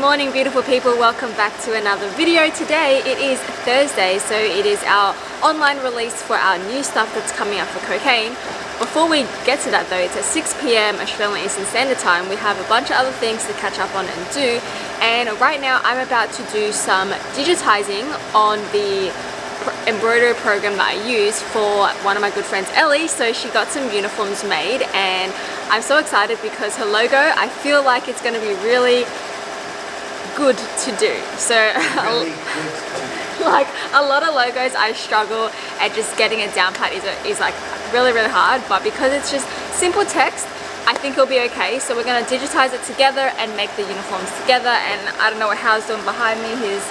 morning, beautiful people. Welcome back to another video. Today it is Thursday, so it is our online release for our new stuff that's coming up for Cocaine. Before we get to that though, it's at 6 p.m. Australian Eastern Standard Time. We have a bunch of other things to catch up on and do, and right now I'm about to do some digitizing on the embroidery program that I use for one of my good friends, Ellie. So she got some uniforms made and I'm so excited because her logo, I feel like it's going to be really good to do. So like a lot of logos I struggle at just getting it down pat is like really hard, but because it's just simple text, I think it'll be okay. So we're going to digitize it together and make the uniforms together, and I don't know what Hal's doing behind me. He's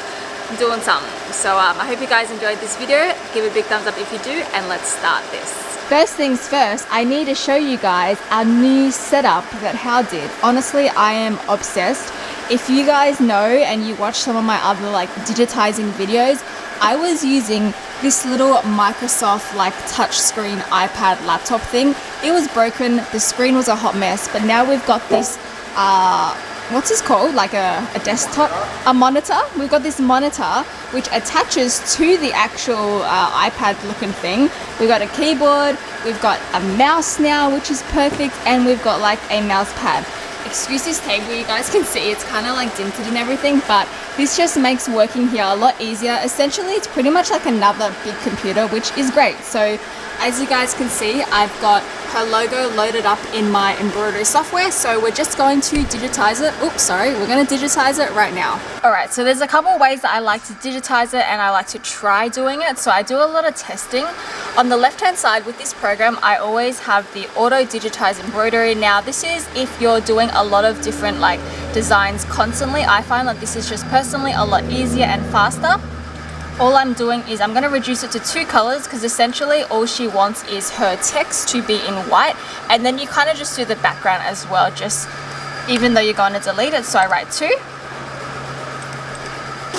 doing something. So I hope you guys enjoyed this video. Give a big thumbs up if you do, and let's start this. First things first, I need to show you guys our new setup that Hal did. Honestly, I am obsessed. If you guys know and you watch some of my other like digitizing videos, I was using this little Microsoft like touchscreen iPad laptop thing. It was broken, the screen was a hot mess, but now we've got this what's this called, like a desktop, a monitor. We've got this monitor which attaches to the actual iPad looking thing. We've got a keyboard, we've got a mouse now, which is perfect, and we've got like a mouse pad. Excuse this table, you guys can see it's kind of like dinted and everything, but this just makes working here a lot easier. Essentially, it's pretty much like another big computer, which is great. So as you guys can see, I've got her logo loaded up in my embroidery software, so we're just going to digitize it. Oops, sorry, we're going to digitize it right now. Alright, so there's a couple of ways that I like to digitize it and I like to try doing it. So I do a lot of testing. On the left hand side with this program, I always have the auto digitize embroidery. Now this is if you're doing a lot of different like designs constantly. I find that this is just personally a lot easier and faster. All I'm doing is I'm going to reduce it to 2 colors because essentially all she wants is her text to be in white, and then you kind of just do the background as well, just even though you're going to delete it. So I write 2,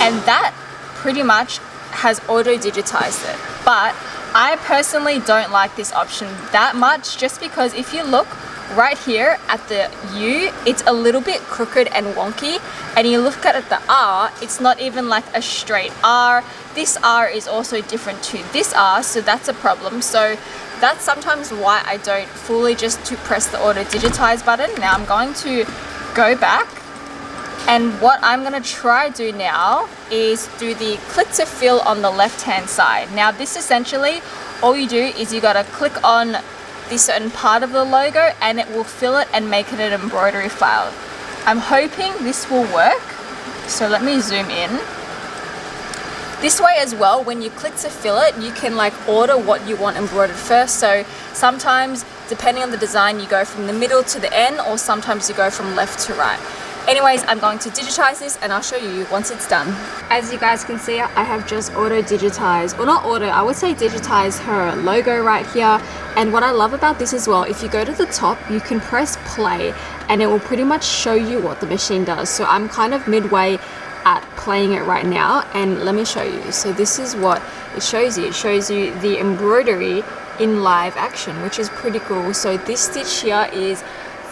and that pretty much has auto digitized it. But I personally don't like this option that much, just because if you look right here at the U, it's a little bit crooked and wonky, and you look at the R, it's not even like a straight R. This R is also different to this R, so that's a problem. So that's sometimes why I don't fully just to press the auto digitize button. Now I'm going to go back, and what I'm going to try do now is do the click to fill on the left hand side. Now this essentially, all you do is you got to click on this certain part of the logo and it will fill it and make it an embroidery file. I'm hoping this will work, so let me zoom in. This way as well, when you click to fill it, you can like order what you want embroidered first. So sometimes depending on the design, you go from the middle to the end, or sometimes you go from left to right. Anyways, I'm going to digitize this and I'll show you once it's done. As you guys can see, I have just auto digitized, or not auto, I would say digitize her logo right here. And what I love about this as well, if you go to the top, you can press play and it will pretty much show you what the machine does. So I'm kind of midway at playing it right now, and let me show you. So this is what it shows you. It shows you the embroidery in live action, which is pretty cool. So this stitch here is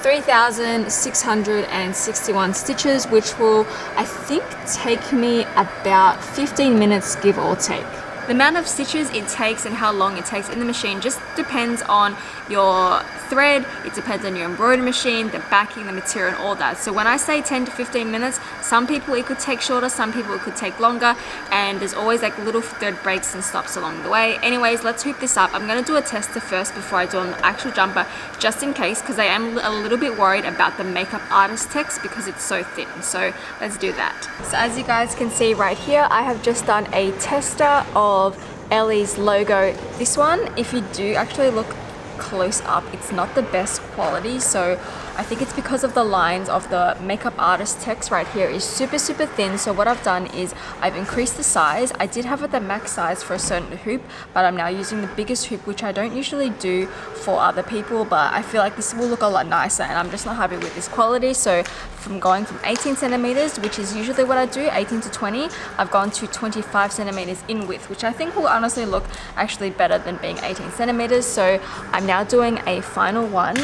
3,661 stitches, which will, I think, take me about 15 minutes, give or take. The amount of stitches it takes and how long it takes in the machine just depends on your thread, it depends on your embroidery machine, the backing, the material, and all that. So when I say 10 to 15 minutes, some people it could take shorter, some people it could take longer, and there's always like little thread breaks and stops along the way. Anyways, let's hoop this up. I'm going to do a tester first before I do an actual jumper, just in case, because I am a little bit worried about the makeup artist text because it's so thin. So let's do that. So as you guys can see right here, I have just done a tester of Ellie's logo. This one, if you do actually look close up, it's not the best quality, so I think it's because of the lines of the makeup artist text right here is super thin. So what I've done is I've increased the size. I did have it the max size for a certain hoop, but I'm now using the biggest hoop, which I don't usually do for other people, but I feel like this will look a lot nicer, and I'm just not happy with this quality. So from going from 18 centimeters, which is usually what I do, 18 to 20, I've gone to 25 centimeters in width, which I think will honestly look actually better than being 18 centimeters. So I'm now doing a final one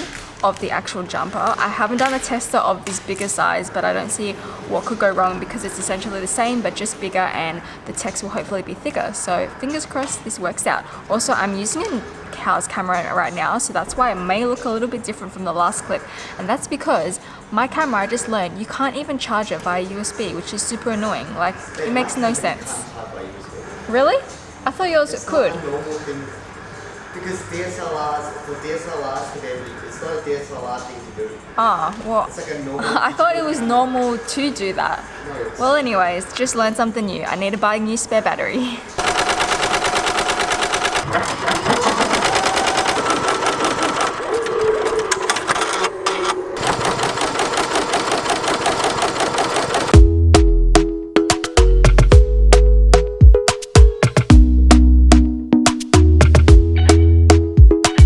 of the actual jumper. I haven't done a tester of this bigger size, but I don't see what could go wrong because it's essentially the same but just bigger, and the text will hopefully be thicker. So fingers crossed this works out. Also, I'm using a Cal's camera right now, so that's why it may look a little bit different from the last clip, and that's because my camera, I just learned, you can't even charge it via USB, which is super annoying. Like, it makes no sense. Really? I thought yours could. Because DSLRs today, it's not a DSLR thing to do. Ah, well, It's like a normal. I thought it was normal to do that. Well, anyways, just learned something new. I need to buy a new spare battery.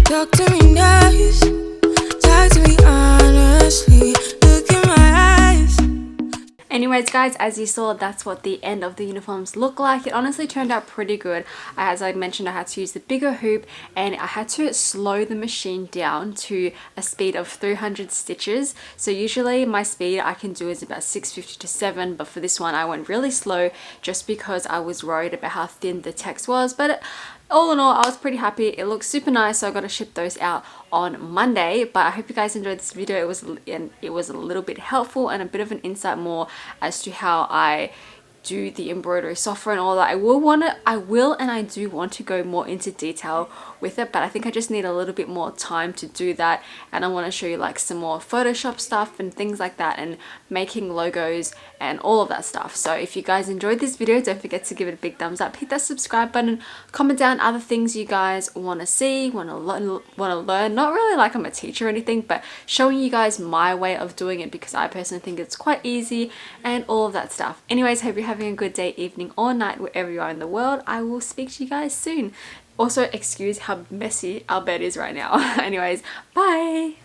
Talk to me nice, talk to me honestly, look in my eyes. Anyways guys, as you saw, that's what the end of the uniforms look like. It honestly turned out pretty good. As I mentioned, I had to use the bigger hoop and I had to slow the machine down to a speed of 300 stitches. So usually my speed I can do is about 650 to 7, but for this one I went really slow just because I was worried about how thin the text was. But all in all, I was pretty happy. It looks super nice, so I got to ship those out on Monday. But I hope you guys enjoyed this video. It was a little bit helpful and a bit of an insight more as to how I do the embroidery software and all that. I will and I do want to go more into detail with it, but I think I just need a little bit more time to do that, and I want to show you like some more Photoshop stuff and things like that, and making logos and all of that stuff. So if you guys enjoyed this video, don't forget to give it a big thumbs up, hit that subscribe button, comment down other things you guys want to see, want to learn. Not really like I'm a teacher or anything, but showing you guys my way of doing it because I personally think it's quite easy and all of that stuff. Anyways, hope you're having a good day, evening or night wherever you are in the world. I will speak to you guys soon. Also, excuse how messy our bed is right now. Anyways, bye!